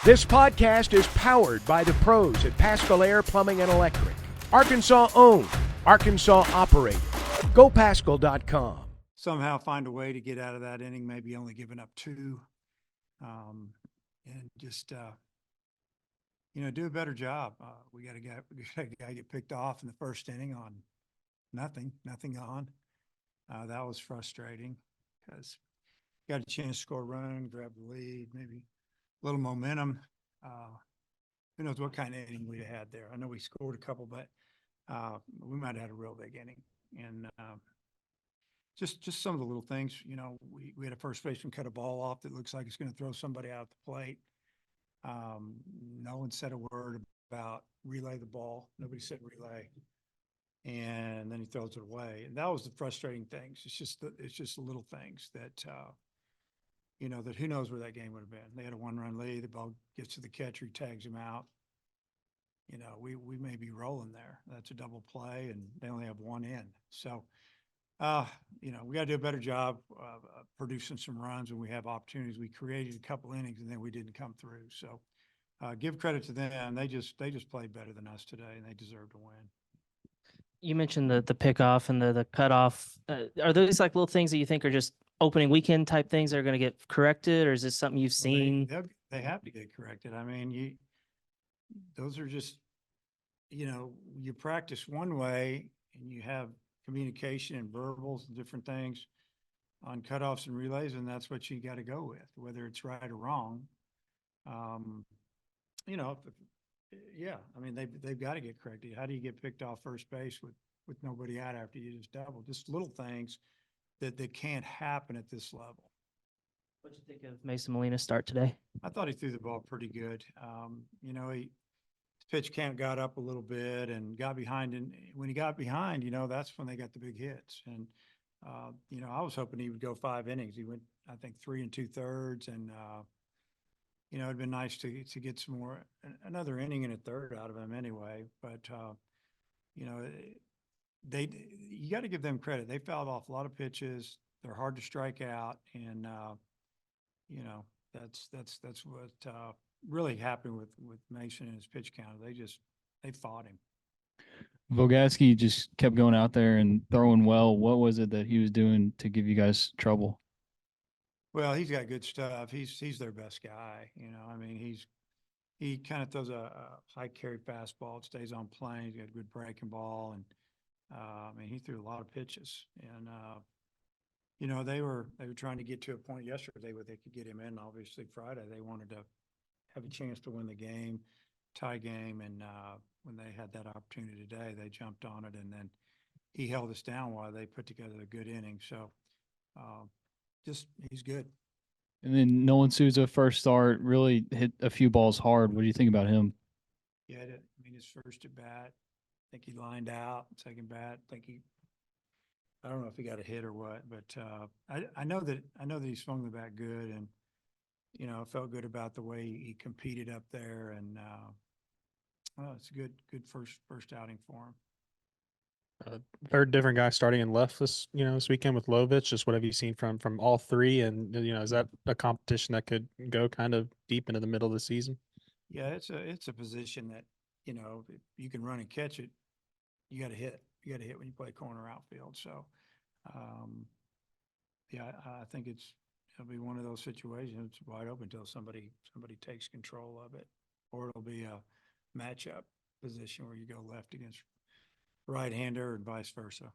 This podcast is powered by the pros at Pascal Air Plumbing and Electric. Arkansas owned, Arkansas operated. GoPascal.com. Somehow find a way to get out of that inning, maybe only giving up two, and just do a better job. We got a guy get picked off in the first inning on nothing on. That was frustrating because got a chance to score a run, grab the lead, maybe a little momentum. Who knows what kind of inning we'd have had there. I know we scored a couple, but we might have had a real big inning. And just some of the little things, we had a first baseman cut a ball off that looks like it's going to throw somebody out the plate. No one said a word about relay the ball. Nobody said relay. And then he throws it away. And that was the frustrating things. It's just the little things that, that who knows where that game would have been. They had a 1-run lead. The ball gets to the catcher, he tags him out. We may be rolling there. That's a double play, and they only have one in. So, we got to do a better job of producing some runs when we have opportunities. We created a couple innings, and then we didn't come through. So, give credit to them. They just played better than us today, and they deserve to win. You mentioned the pickoff and the cutoff. Are those like little things that you think are just opening weekend type things that are going to get corrected, or is this something you've seen? They have to get corrected. I mean, those are just, you practice one way and you have communication and verbals and different things on cutoffs and relays, and that's what you got to go with, whether it's right or wrong. They've got to get corrected. How do you get picked off first base with nobody out after you just double? Just little things that can't happen at this level. What'd you think of Mason Molina's start today? I thought he threw the ball pretty good. His pitch count got up a little bit and got behind. And when he got behind, that's when they got the big hits. And, I was hoping he would go 5 innings. He went, I think, 3 2/3. And, it'd been nice to get some more, another inning and a third out of him anyway. But, you got to give them credit. They fouled off a lot of pitches. They're hard to strike out. And, that's what really happened with Mason and his pitch count. They fought him. Vogasky just kept going out there and throwing well. What was it that he was doing to give you guys trouble? Well, he's got good stuff. He's their best guy. He kind of throws a high carry fastball. It stays on plane. He's got a good breaking ball. And, he threw a lot of pitches. And, they were trying to get to a point yesterday where they could get him in. Obviously, Friday they wanted to have a chance to win the game, tie game, and when they had that opportunity today, they jumped on it, and then he held us down while they put together a good inning. So, he's good. And then Nolan Souza, first start, really hit a few balls hard. What do you think about him? Yeah, his first at bat, I think he lined out. Second bat, I don't know if he got a hit or what, but I know that he swung the bat good, and I felt good about the way he competed up there, and it's a good first outing for him. Third different guy starting in left this weekend with Lovich. Just what have you seen from all three? And is that a competition that could go kind of deep into the middle of the season? Yeah, it's a position that if you can run and catch it, you got to hit. You got to hit when you play corner outfield. So, I think it'll be one of those situations. It's wide open until somebody takes control of it, or it'll be a matchup position where you go left against right-hander and vice versa.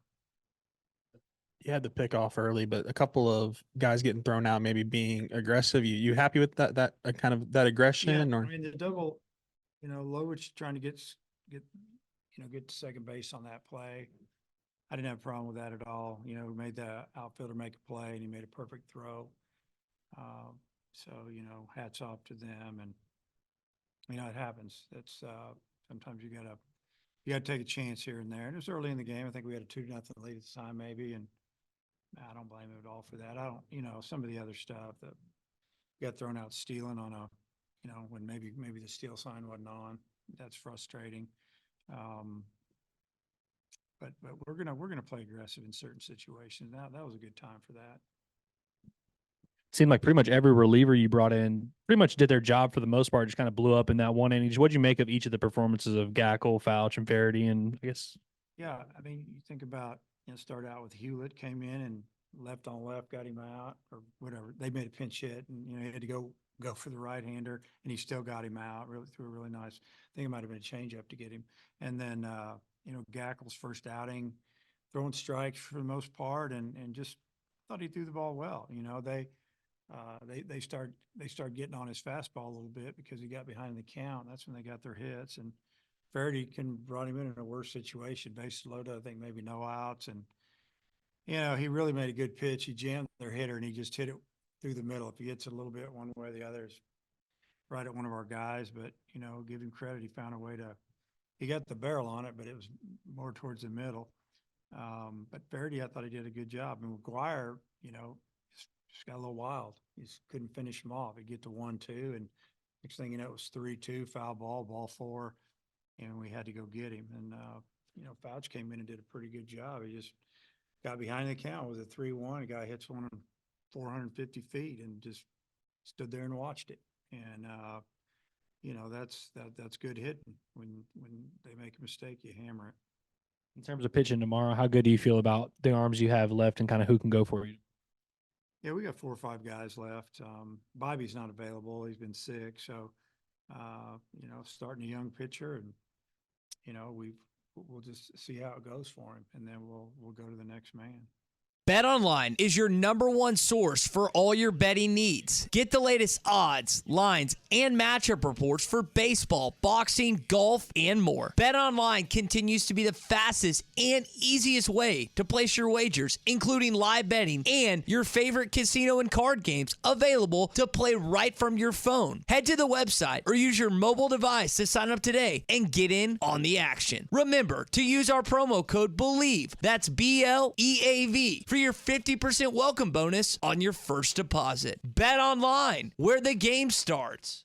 You had the pick off early, but a couple of guys getting thrown out, maybe being aggressive. You happy with that kind of that aggression? Yeah, or the double, Lovich trying to get to second base on that play. I didn't have a problem with that at all. We made the outfielder make a play, and he made a perfect throw. Hats off to them. And it happens. That's sometimes you gotta take a chance here and there. And it was early in the game. I think we had a 2-0 lead at the time, maybe, and I don't blame him at all for that. I don't, some of the other stuff that got thrown out stealing on when maybe the steal sign wasn't on. That's frustrating. But we're gonna play aggressive in certain situations. Now that was a good time for that. seemed like pretty much every reliever you brought in pretty much did their job for the most part, just kind of blew up in that one inning. What'd you make of each of the performances of Gackle, Fouch, and Faraday? And I guess, Yeah, I mean, you think about, start out with Hewlett, came in and left on left, got him out, or whatever. They made a pinch hit, and he had to go for the right hander, and he still got him out. Really threw a really nice. I think it might have been a changeup to get him. And then Gackle's first outing, throwing strikes for the most part, and just thought he threw the ball well. They start getting on his fastball a little bit because he got behind the count. That's when they got their hits, and Faraday brought him in a worse situation. Bases loaded, I think maybe no outs, and he really made a good pitch. He jammed their hitter, and he just hit it through the middle. If he hits it a little bit one way or the other, it's right at one of our guys. But give him credit. He found a way to. He got the barrel on it, but it was more towards the middle. But Faraday, I thought he did a good job. And McGuire, just got a little wild. He just couldn't finish him off. He'd get to 1-2, and next thing you know, it was 3-2, foul ball 4, and we had to go get him. And Fouch came in and did a pretty good job. He just got behind the count with a 3-1. A guy hits one on 450 feet and just stood there and watched it. And that's good hitting. When they make a mistake, you hammer it. in terms of pitching tomorrow, how good do you feel about the arms you have left and kind of who can go for you? Yeah, we got 4 or 5 guys left. Bobby's not available. He's been sick. So, starting a young pitcher, and, we'll just see how it goes for him. And then we'll go to the next man. BetOnline is your #1 source for all your betting needs. Get the latest odds, lines, and matchup reports for baseball, boxing, golf, and more. BetOnline continues to be the fastest and easiest way to place your wagers, including live betting and your favorite casino and card games available to play right from your phone. Head to the website or use your mobile device to sign up today and get in on the action. Remember to use our promo code BELIEVE, that's BLEAV, for your 50% welcome bonus on your first deposit. Bet online, where the game starts.